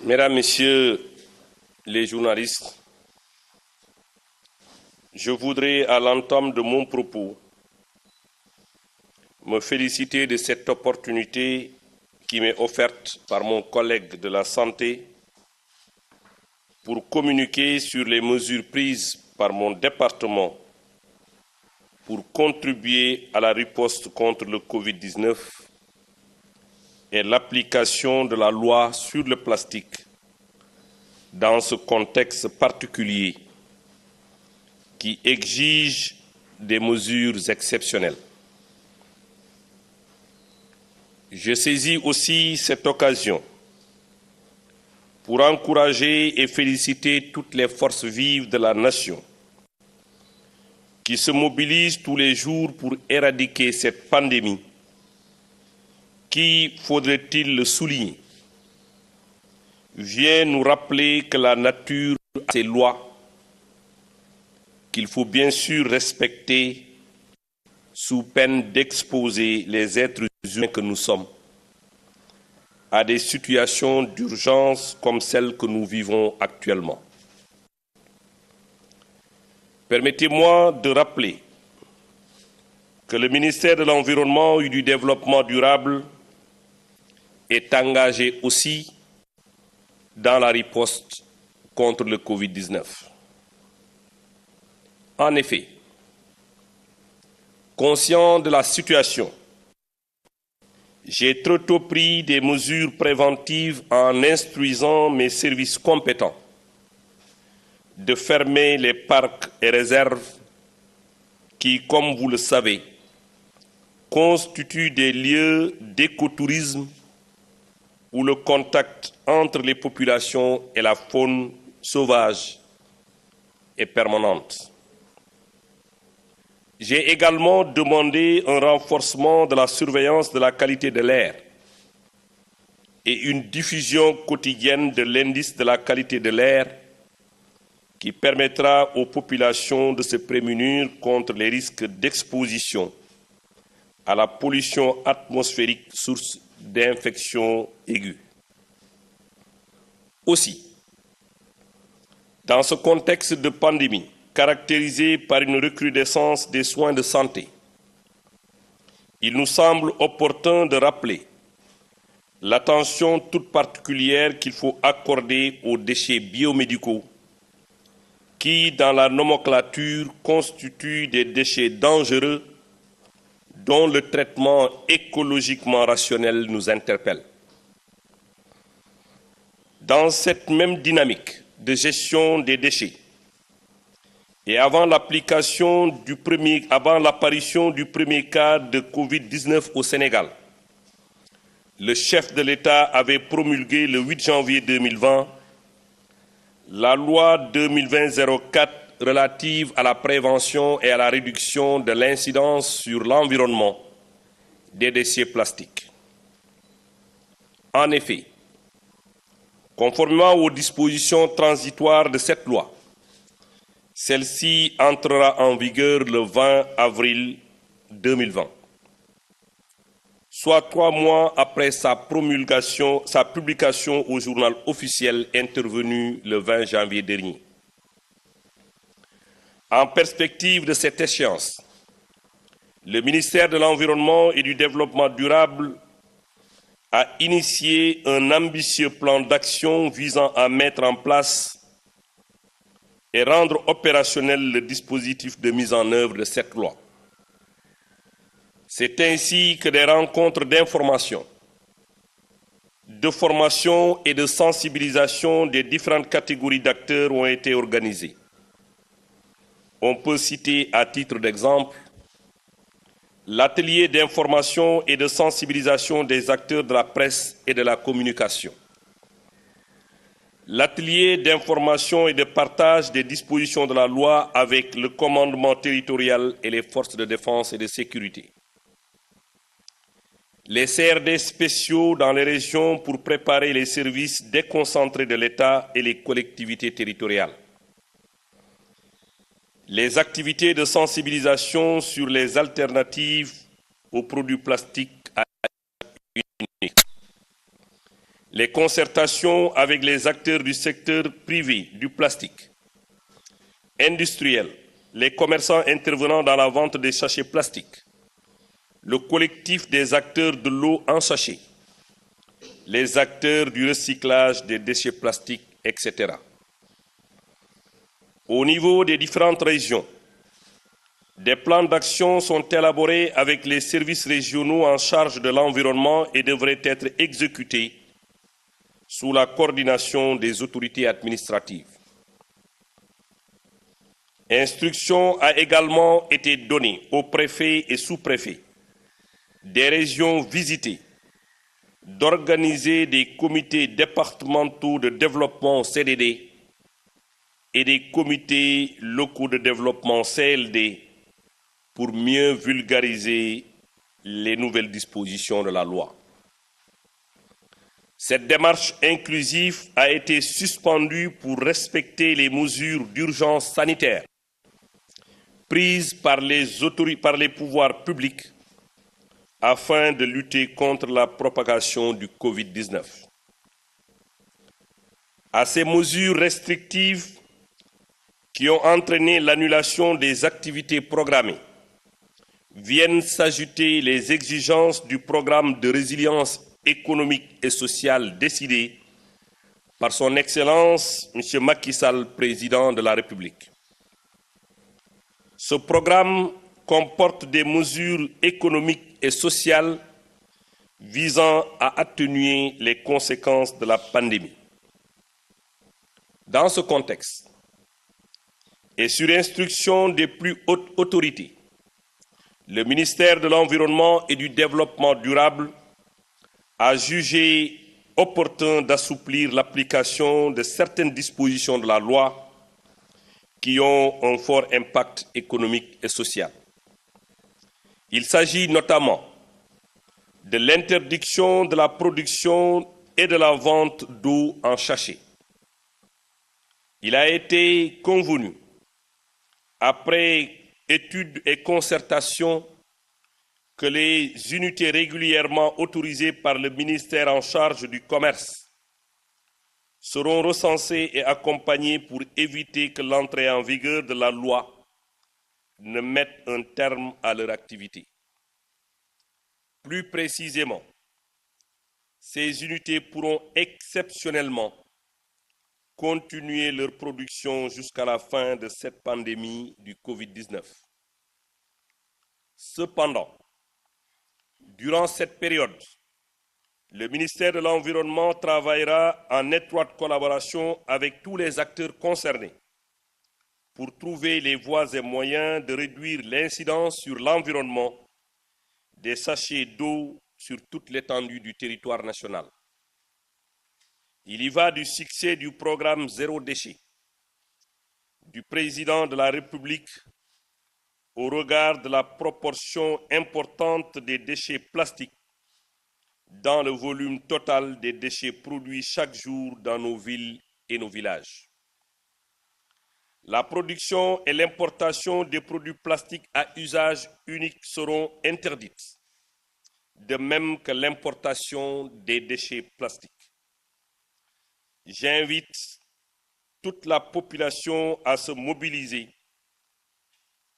Mesdames, Messieurs les journalistes, je voudrais, à l'entame de mon propos, me féliciter de cette opportunité qui m'est offerte par mon collègue de la Santé pour communiquer sur les mesures prises par mon département pour contribuer à la riposte contre le Covid-19 et l'application de la loi sur le plastique dans ce contexte particulier qui exige des mesures exceptionnelles. Je saisis aussi cette occasion pour encourager et féliciter toutes les forces vives de la nation qui se mobilisent tous les jours pour éradiquer cette pandémie qui, faudrait-il le souligner, vient nous rappeler que la nature a ses lois qu'il faut bien sûr respecter sous peine d'exposer les êtres humains que nous sommes à des situations d'urgence comme celles que nous vivons actuellement. Permettez-moi de rappeler que le ministère de l'Environnement et du Développement durable est engagé aussi dans la riposte contre le Covid-19. En effet, conscient de la situation, j'ai très tôt pris des mesures préventives en instruisant mes services compétents de fermer les parcs et réserves qui, comme vous le savez, constituent des lieux d'écotourisme où le contact entre les populations et la faune sauvage est permanente. J'ai également demandé un renforcement de la surveillance de la qualité de l'air et une diffusion quotidienne de l'indice de la qualité de l'air qui permettra aux populations de se prémunir contre les risques d'exposition à la pollution atmosphérique, source d'infections aiguës. Aussi, dans ce contexte de pandémie, caractérisé par une recrudescence des soins de santé, il nous semble opportun de rappeler l'attention toute particulière qu'il faut accorder aux déchets biomédicaux qui, dans la nomenclature, constituent des déchets dangereux dont le traitement écologiquement rationnel nous interpelle. Dans cette même dynamique de gestion des déchets, et avant l'apparition du premier cas de Covid-19 au Sénégal, le chef de l'État avait promulgué le 8 janvier 2020 la loi 2020-04 relative à la prévention et à la réduction de l'incidence sur l'environnement des déchets plastiques. En effet, conformément aux dispositions transitoires de cette loi, celle-ci entrera en vigueur le 20 avril 2020, soit 3 mois après sa publication au journal officiel intervenu le 20 janvier dernier. En perspective de cette échéance, le ministère de l'Environnement et du Développement durable a initié un ambitieux plan d'action visant à mettre en place et rendre opérationnel le dispositif de mise en œuvre de cette loi. C'est ainsi que des rencontres d'information, de formation et de sensibilisation des différentes catégories d'acteurs ont été organisées. On peut citer à titre d'exemple l'atelier d'information et de sensibilisation des acteurs de la presse et de la communication, l'atelier d'information et de partage des dispositions de la loi avec le commandement territorial et les forces de défense et de sécurité, les CRD spéciaux dans les régions pour préparer les services déconcentrés de l'État et les collectivités territoriales, les activités de sensibilisation sur les alternatives aux produits plastiques à unique, les concertations avec les acteurs du secteur privé du plastique, industriels, les commerçants intervenant dans la vente des sachets plastiques, le collectif des acteurs de l'eau en sachet, les acteurs du recyclage des déchets plastiques, etc. Au niveau des différentes régions, des plans d'action sont élaborés avec les services régionaux en charge de l'environnement et devraient être exécutés sous la coordination des autorités administratives. Instruction a également été donnée aux préfets et sous-préfets des régions visitées d'organiser des comités départementaux de développement CDD et des comités locaux de développement CLD pour mieux vulgariser les nouvelles dispositions de la loi. Cette démarche inclusive a été suspendue pour respecter les mesures d'urgence sanitaire prises par les pouvoirs publics afin de lutter contre la propagation du Covid-19. À ces mesures restrictives qui ont entraîné l'annulation des activités programmées, viennent s'ajouter les exigences du programme de résilience économique et sociale décidé par son Excellence M. Macky Sall, président de la République. Ce programme comporte des mesures économiques et sociales visant à atténuer les conséquences de la pandémie. Dans ce contexte, et sur instruction des plus hautes autorités, le ministère de l'Environnement et du Développement durable a jugé opportun d'assouplir l'application de certaines dispositions de la loi qui ont un fort impact économique et social. Il s'agit notamment de l'interdiction de la production et de la vente d'eau en sachet. Il a été convenu, après études et concertations, que les unités régulièrement autorisées par le ministère en charge du commerce seront recensées et accompagnées pour éviter que l'entrée en vigueur de la loi ne mette un terme à leur activité. Plus précisément, ces unités pourront exceptionnellement continuer leur production jusqu'à la fin de cette pandémie du Covid-19. Cependant, durant cette période, le ministère de l'Environnement travaillera en étroite collaboration avec tous les acteurs concernés pour trouver les voies et moyens de réduire l'incidence sur l'environnement des sachets d'eau sur toute l'étendue du territoire national. Il y va du succès du programme Zéro déchet du président de la République au regard de la proportion importante des déchets plastiques dans le volume total des déchets produits chaque jour dans nos villes et nos villages. La production et l'importation des produits plastiques à usage unique seront interdites, de même que l'importation des déchets plastiques. J'invite toute la population à se mobiliser.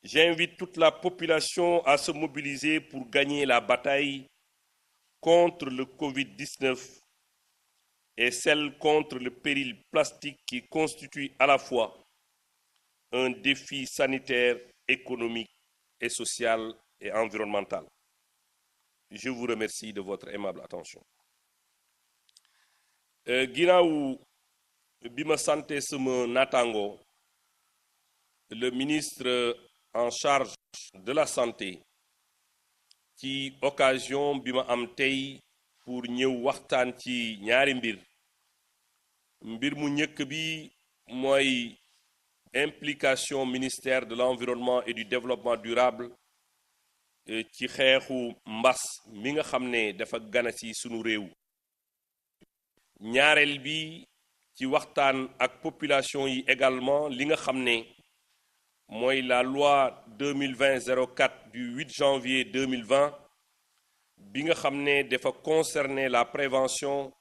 J'invite toute la population à se mobiliser pour gagner la bataille contre le Covid-19 et celle contre le péril plastique qui constitue à la fois un défi sanitaire, économique et social et environnemental. Je vous remercie de votre aimable attention. Ginnaaw bi ma sante sama natango, le ministre en charge de la santé, ci occasion bi ma am tey pour ñëw waxtaan ci ñaari mbir mu njëkk bi mooy implication ministère de l'Environnement et du Développement durable ci xeexu mbas mi nga xam ne dafa gana ci sunu réew. ñaareel bi ci waxtaan ak population yi également li nga xam ne mooy la loi 2020-04 du 8 janvier 2020 bi nga xam ne dafa concerner la prévention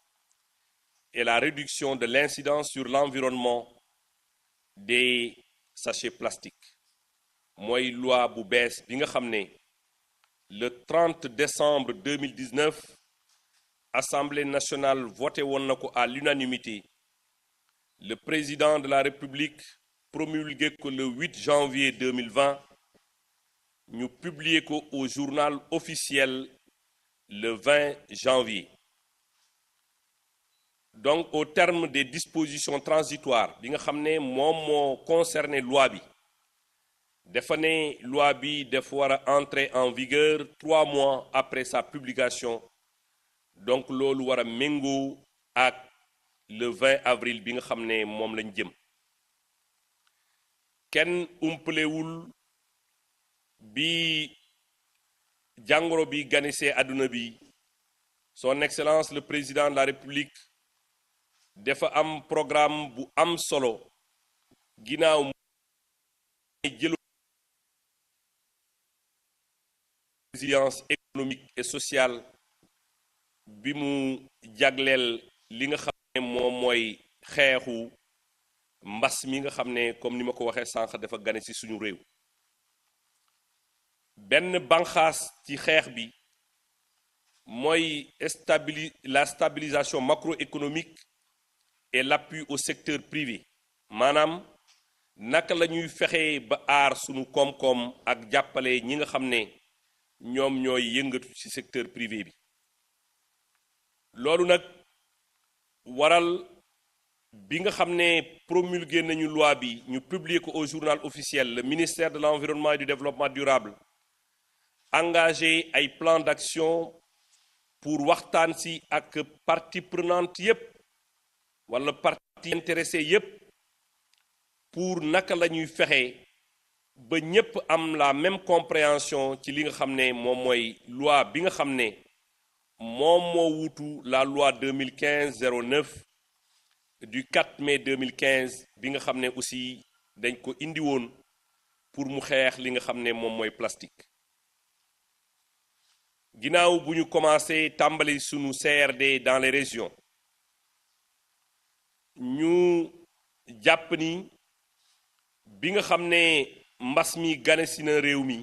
et la réduction de l'incidence sur l'environnement des sachets plastiques mooy loi bu bees bi nga xam ne le 30 décembre 2019 Assemblée nationale voté woon na ko à l'unanimité le président de la République promulgué ko le 8 janvier 2020 ñu publié ko au journal officiel le 20 janvier. Donc au terme des dispositions transitoires bi nga xam ne moom moo concerné loi bi dafa ne loi bi dafa war a entrer en vigueur 3 mois après sa publication donc loolu war a méngoo ak le 20 avril bi nga xam ne moom lañ jëm kenn umpalewul bi jàngoro bi ganisee àdduna bi son excellence le président de la République dafa am programme bu am solo ginnaaw jël résilience économique et sociale bi mu jagleel li nga xam ne moom mooy xeexu mbas mi nga xam ne comme ni ma ko waxee sànq dafa gane ci suñu réew benn banxaas ci xeex bi mooy la stabilisation macroéconomique et l'appui au secteur privé maanaam naka la ñuy fexee ba aar sunu koom-koom ak jàppale ñi nga xam ne ñoom ñooy yëngatu ci secteur privé bi loolu nag waral bi nga xam ne promulgué nañu loi bi ñu publier ko au journal officiel le ministère de l'environnement et du développement durable engagé ay plan d'action pour waxtaan ci ak parties prenantes yépp wala parties intéressées yépp pour naka la ñuy fexe ba ñépp am la même compréhension ci li nga xam ne moom mooy loi bi nga xam ne moom moo wuutu la loi 2015-09 du 4 mai 2015 bi nga xam ne aussi dañ ko indi woon pour mu xeex li nga xam ne moom mooy plastique ginnaaw bu ñu commencé tàmbali sunu CRD dans les régions ñu jàpp ni bi nga xam ne mbas mi gane si na réew mi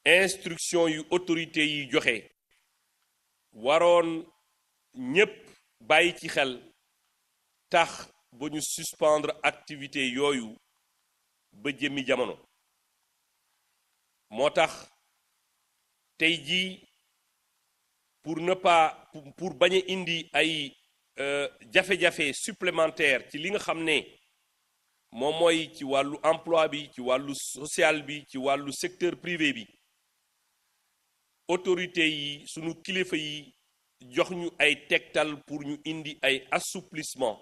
instruction yu autorité yi joxe waroon ñépp bàyyi ci xel tax ba ñu suspendre activité yooyu ba jëmmi jamono moo tax tey jii pour bañ a indi ay jafe-jafe supplémentaire ci li nga xam ne moom mooy ci wàllu emploi bi ci wàllu social bi ci wàllu secteur privé bi autorité yi sunu kilifa yi jox ñu ay tegtal pour ñu indi ay assouplissement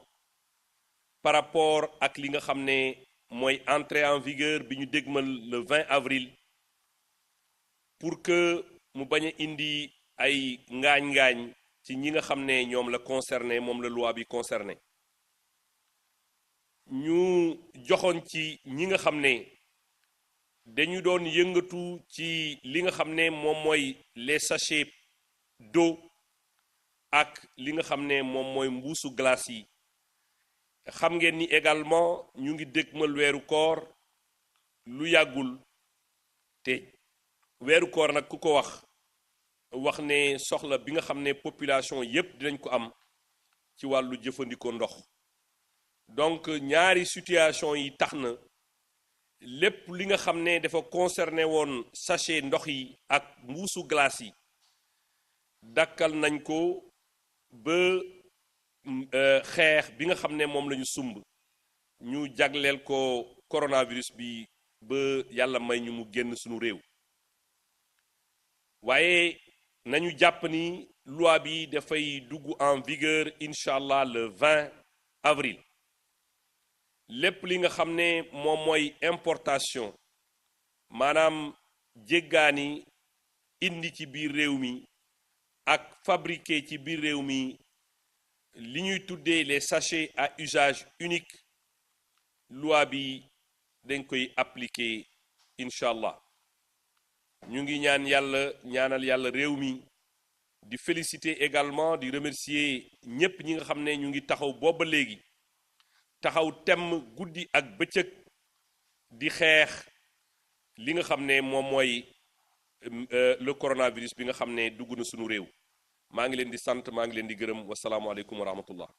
par rapport ak li nga xam ne mooy entrée en vigueur bi ñu dégmal le 20 avril pour que mu bañ a indi ay ngaañ-ngaañ ci ñi nga xam ne ñoom la concerné moom la loi bi concerné ñu joxoon ci ñi nga xam ne dañu doon yëngatu ci li nga xam ne moom mooy les sachets d'eau ak li nga xam ne moom mooy mbuusu glace yi xam ngeen ni également ñu ngi dégmal weeru koor lu yàggul te weeru koor nag ku ko wax ne soxla bi nga xam ne population yépp dinañ ko am ci wàllu jëfandikoo ndox donc ñaari situation yi tax na lépp li nga xam ne dafa concerné woon sachet ndox yi ak mbuusu glace yi dakkal nañ ko ba xeex bi nga xam ne moom lañu sumb ñu jagleel ko coronavirus bi ba yàlla may ñu mu génn suñu réew waaye nañu jàpp ni loi bi dafay dugg en vigueur incha allah le 20 avril lépp li nga xam ne moom mooy importation maanaam jéggaani indi ci biir réew mi ak fabriqué ci biir réew mi li ñuy tuddee les sachets à usage unique loi bi dañ koy appliquer incha allah ñu ngi ñaanal yàlla réew mi di féliciter également di remercier ñépp ñi nga xam ne ñu ngi taxaw booba léegi taxaw temm guddi ak bëccëg di xeex li nga xam ne moom mooy le coronavirus bi nga xam ne dugg na sunu réew maa ngi leen di sant maa ngi leen di gërëm wasalaamualeykum wa rahmatullah